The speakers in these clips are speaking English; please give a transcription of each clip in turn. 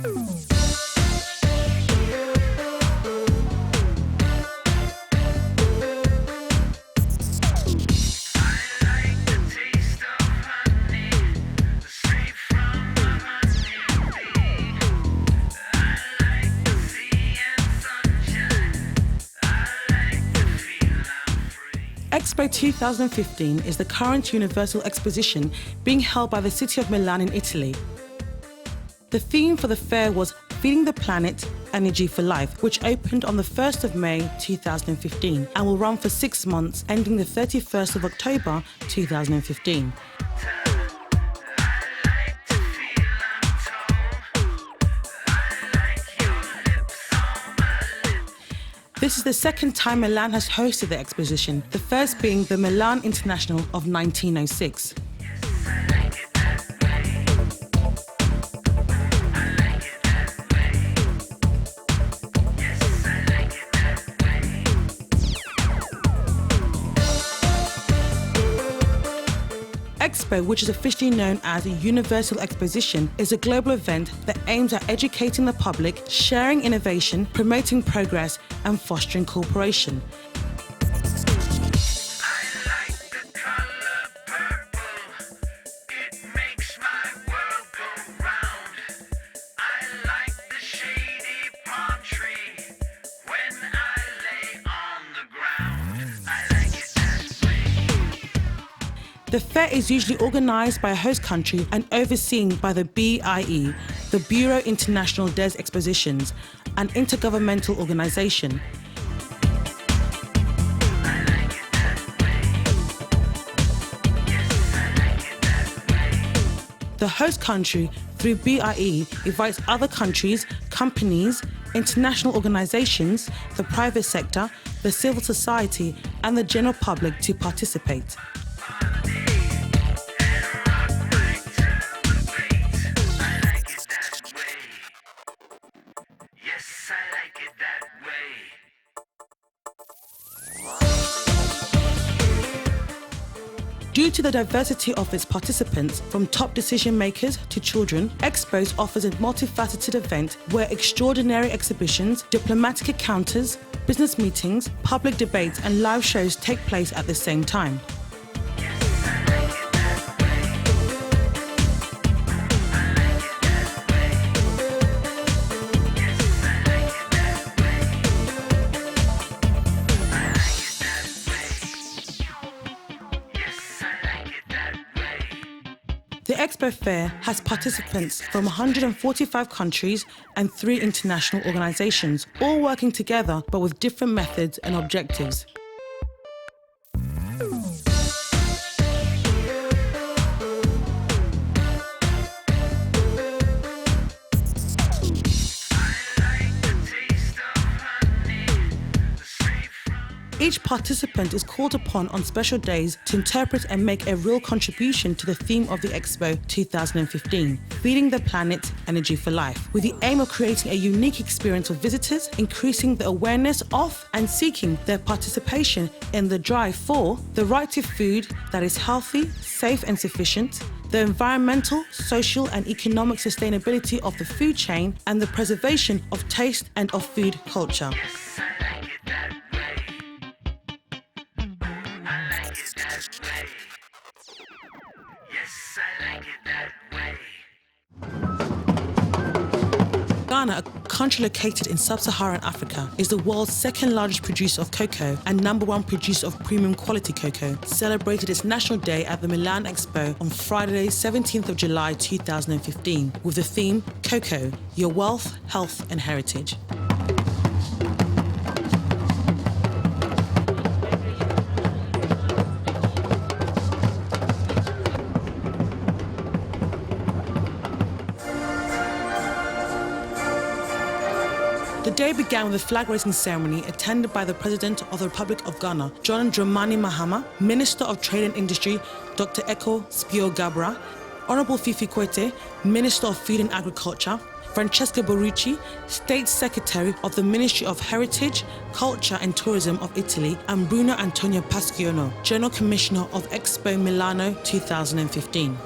Expo 2015 is the current Universal Exposition being held by the city of Milan in Italy. The theme for the fair was Feeding the Planet, Energy for Life, which opened on the 1st of May 2015 and will run for 6 months, ending the 31st of October 2015. This is the second time Milan has hosted the exposition, the first being the Milan International of 1906. Expo, which is officially known as a Universal Exposition, is a global event that aims at educating the public, sharing innovation, promoting progress, and fostering cooperation. The fair is usually organised by a host country and overseen by the BIE, the Bureau International des Expositions, an intergovernmental organisation. The host country, through BIE, invites other countries, companies, international organisations, the private sector, the civil society, and the general public to participate. Due to the diversity of its participants, from top decision makers to children, Expos offers a multifaceted event where extraordinary exhibitions, diplomatic encounters, business meetings, public debates and live shows take place at the same time. The Expo Fair has participants from 145 countries and 3 international organisations, all working together but with different methods and objectives. Each participant is called upon on special days to interpret and make a real contribution to the theme of the Expo 2015, Feeding the Planet, Energy for Life, with the aim of creating a unique experience for visitors, increasing the awareness of and seeking their participation in the drive for the right to food that is healthy, safe and sufficient, the environmental, social and economic sustainability of the food chain, and the preservation of taste and of food culture. Ghana, a country located in sub-Saharan Africa, is the world's second largest producer of cocoa and #1 producer of premium quality cocoa, celebrated its National Day at the Milan Expo on Friday, 17th of July 2015, with the theme, Cocoa, Your Wealth, Health and Heritage. The day began with a flag-raising ceremony attended by the President of the Republic of Ghana, John Dramani Mahama, Minister of Trade and Industry, Dr. Eko Spio-Gabra, Honourable Fifi Kwete, Minister of Food and Agriculture, Francesca Borucci, State Secretary of the Ministry of Heritage, Culture and Tourism of Italy, and Bruno Antonio Pasquiono, General Commissioner of Expo Milano 2015.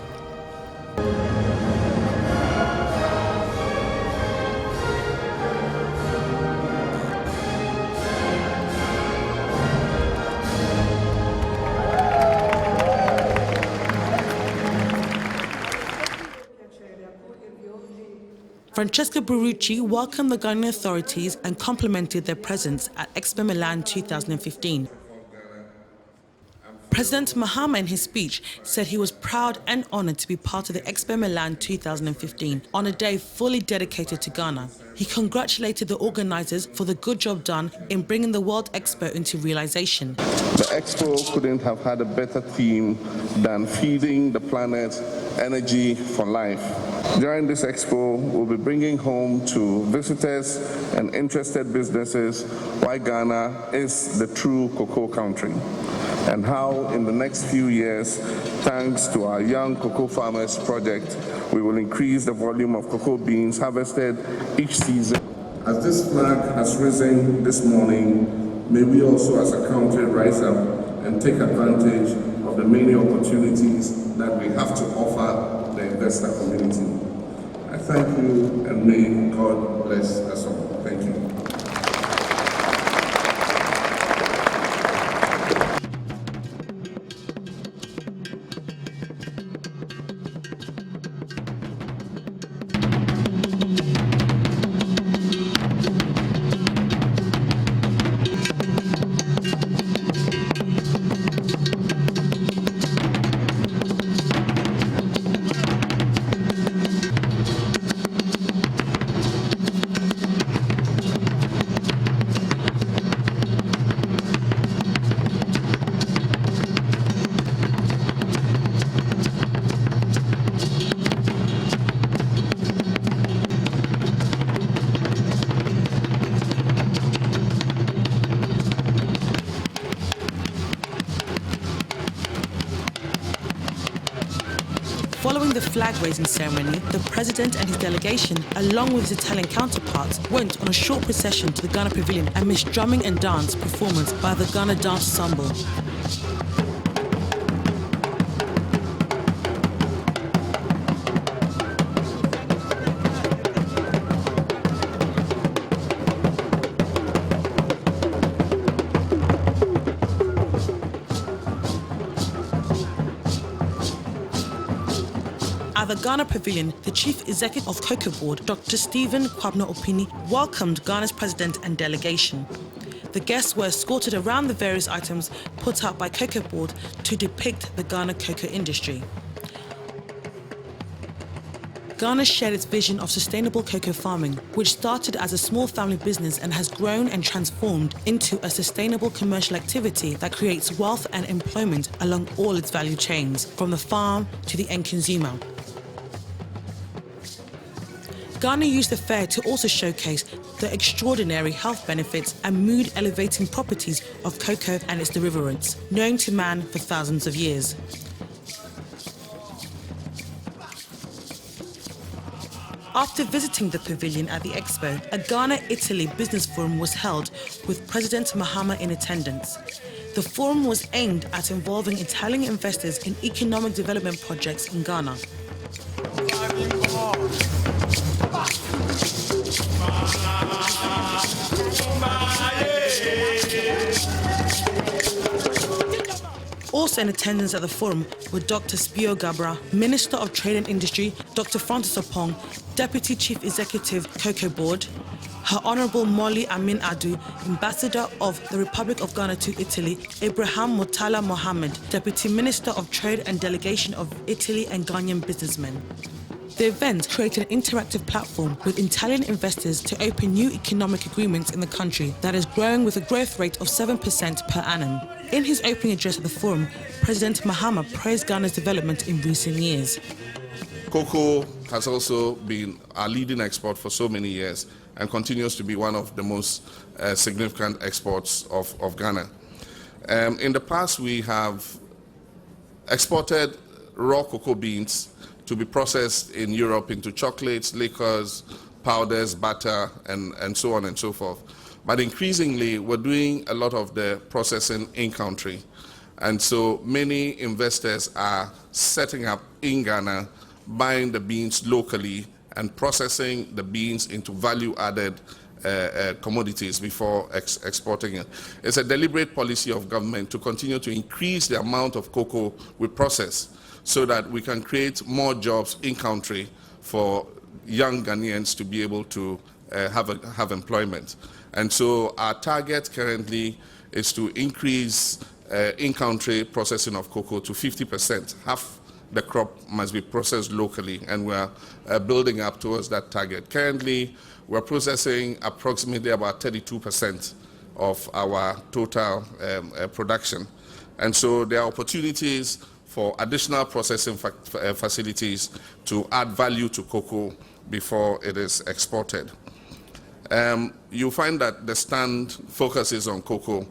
Francesca Barrucci welcomed the Ghanaian authorities and complimented their presence at Expo Milan 2015. President Mahama, in his speech, said he was proud and honoured to be part of the Expo Milan 2015 on a day fully dedicated to Ghana. He congratulated the organisers for the good job done in bringing the World Expo into realisation. The Expo couldn't have had a better theme than feeding the planet energy for life. During this Expo, we'll be bringing home to visitors and interested businesses why Ghana is the true cocoa country, and how in the next few years, thanks to our Young Cocoa Farmers project, we will increase the volume of cocoa beans harvested each season. As this flag has risen this morning, may we also as a country rise up and take advantage of the many opportunities that we have to offer the investor community. I thank you, and may God bless us all. Thank you. Following the flag-raising ceremony, the President and his delegation, along with his Italian counterparts, went on a short procession to the Ghana Pavilion amidst drumming and dance performance by the Ghana Dance Ensemble. At the Ghana Pavilion, the Chief Executive of Cocoa Board, Dr. Stephen Kwabena Opini, welcomed Ghana's President and delegation. The guests were escorted around the various items put out by Cocoa Board to depict the Ghana cocoa industry. Ghana shared its vision of sustainable cocoa farming, which started as a small family business and has grown and transformed into a sustainable commercial activity that creates wealth and employment along all its value chains, from the farm to the end consumer. Ghana used the fair to also showcase the extraordinary health benefits and mood-elevating properties of cocoa and its derivatives, known to man for thousands of years. After visiting the pavilion at the Expo, a Ghana-Italy business forum was held with President Mahama in attendance. The forum was aimed at involving Italian investors in economic development projects in Ghana. Also in attendance at the forum were Dr. Spio Gabra, Minister of Trade and Industry, Dr. Francis Opong, Deputy Chief Executive, Cocoa Board, Her Honourable Molly Amin Adu, Ambassador of the Republic of Ghana to Italy, Ibrahim Motala Mohammed, Deputy Minister of Trade and Delegation of Italy and Ghanaian businessmen. The event created an interactive platform with Italian investors to open new economic agreements in the country that is growing with a growth rate of 7% per annum. In his opening address at the forum, President Mahama praised Ghana's development in recent years. Cocoa has also been our leading export for so many years and continues to be one of the most significant exports of Ghana. In the past, we have exported raw cocoa beans to be processed in Europe into chocolates, liquors, powders, butter, and so on and so forth. But increasingly, we're doing a lot of the processing in-country. And so many investors are setting up in Ghana, buying the beans locally and processing the beans into value-added commodities before exporting it. It's a deliberate policy of government to continue to increase the amount of cocoa we process so that we can create more jobs in country for young Ghanaians to be able to have employment. And so our target currently is to increase in-country processing of cocoa to 50%. Half the crop must be processed locally, and we're building up towards that target. Currently, we're processing approximately about 32% of our total production. And so there are opportunities for additional processing facilities to add value to cocoa before it is exported. You find that the stand focuses on cocoa,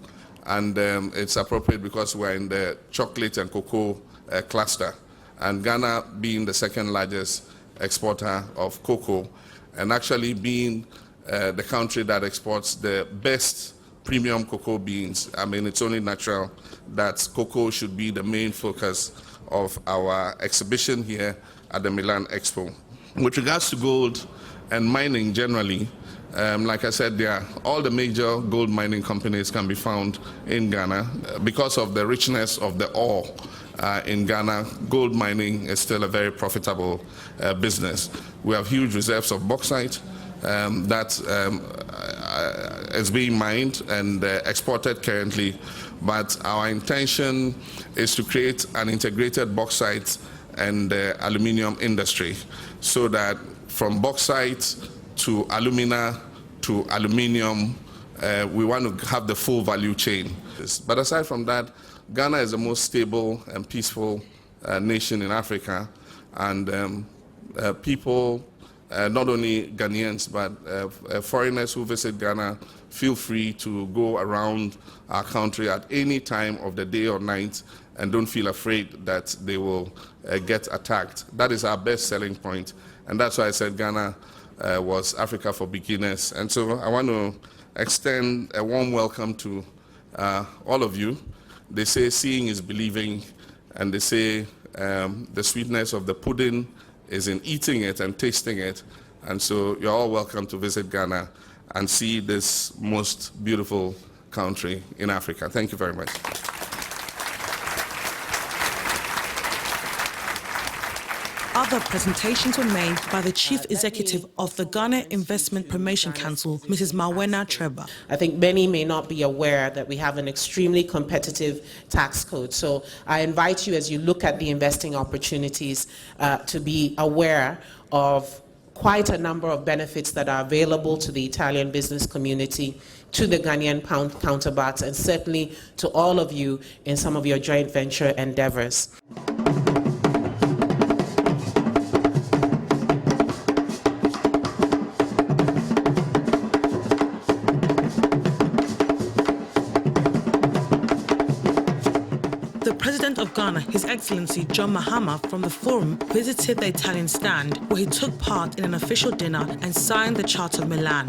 and it's appropriate because we're in the chocolate and cocoa cluster, and Ghana being the second largest exporter of cocoa, and actually being the country that exports the best premium cocoa beans. I mean, it's only natural that cocoa should be the main focus of our exhibition here at the Milan Expo. With regards to gold and mining generally, like I said, all the major gold mining companies can be found in Ghana. Because of the richness of the ore in Ghana, gold mining is still a very profitable business. We have huge reserves of bauxite that is being mined and exported currently, but our intention is to create an integrated bauxite and aluminium industry, so that from bauxite to alumina to aluminium, we want to have the full value chain. But aside from that, Ghana is the most stable and peaceful nation in Africa, and people, not only Ghanaians, but foreigners who visit Ghana, feel free to go around our country at any time of the day or night and don't feel afraid that they will get attacked. That is our best selling point, and that's why I said Ghana was Africa for beginners. And so I want to extend a warm welcome to all of you. They say seeing is believing, and they say the sweetness of the pudding is in eating it and tasting it. And so you're all welcome to visit Ghana and see this most beautiful country in Africa. Thank you very much. Other presentations were made by the Chief Executive of the Ghana Investment Promotion Council, Mrs. Mawena Treba. I think many may not be aware that we have an extremely competitive tax code. So I invite you, as you look at the investing opportunities, to be aware of quite a number of benefits that are available to the Italian business community, to the Ghanaian counterparts, and certainly to all of you in some of your joint venture endeavors. The President of Ghana, His Excellency John Mahama from the Forum, visited the Italian stand, where he took part in an official dinner and signed the Charter of Milan.